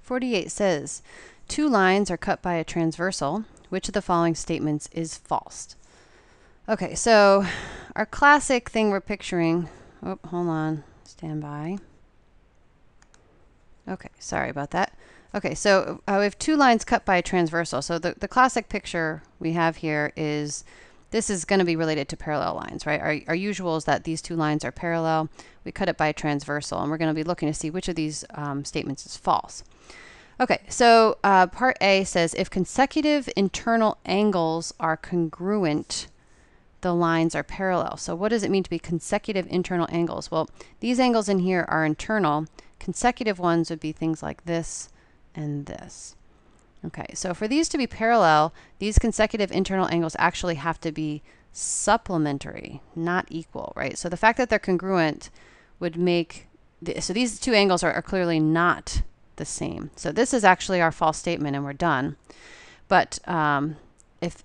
48 says, two lines are cut by a transversal. Which of the following statements is false? Okay, so our classic thing we're picturing, oh, hold on, stand by. Okay, sorry about that. Okay, so we have two lines cut by a transversal. So the classic picture we have here is, this is going to be related to parallel lines, right? Our usual is that these two lines are parallel. We cut it by a transversal, and we're going to be looking to see which of these statements is false. Okay, so part A says, if consecutive internal angles are congruent, the lines are parallel. So what does it mean to be consecutive internal angles? Well, these angles in here are internal. Consecutive ones would be things like this and this. Okay, so for these to be parallel, these consecutive internal angles actually have to be supplementary, not equal, right? So the fact that they're congruent would make, so these two angles are clearly not the same. So this is actually our false statement, and we're done. But if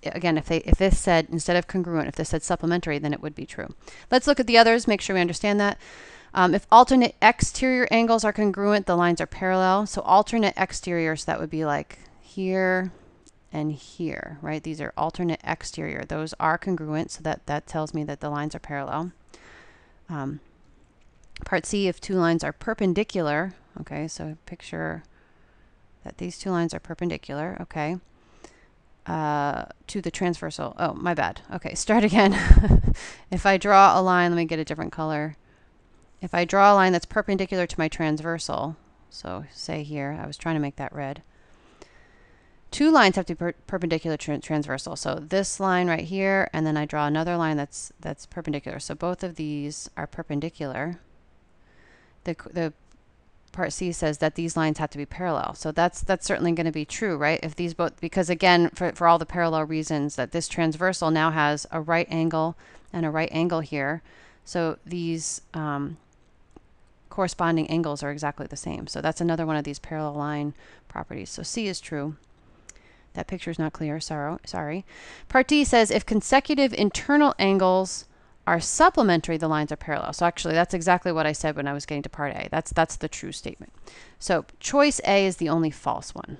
this said, instead of congruent, if this said supplementary, then it would be true. Let's look at the others, make sure we understand that. If alternate exterior angles are congruent, the lines are parallel. So alternate exteriors, that would be like here and here, right? These are alternate exterior. Those are congruent, so that tells me that the lines are parallel. Part C, if two lines are perpendicular, okay, so picture that these two lines are perpendicular, okay, to the transversal. Oh, my bad. Okay, start again. If I draw a line, let me get a different color. If I draw a line that's perpendicular to my transversal, so say here, I was trying to make that red. Two lines have to be perpendicular to transversal. So this line right here, and then I draw another line that's perpendicular. So both of these are perpendicular. The part C says that these lines have to be parallel. So that's certainly going to be true, right? If these both, because again, for all the parallel reasons, that this transversal now has a right angle and a right angle here. So these corresponding angles are exactly the same. So that's another one of these parallel line properties. So C is true. That picture is not clear, sorry. Part D says, if consecutive internal angles are supplementary, the lines are parallel. So actually, that's exactly what I said when I was getting to part A. That's the true statement. So choice A is the only false one.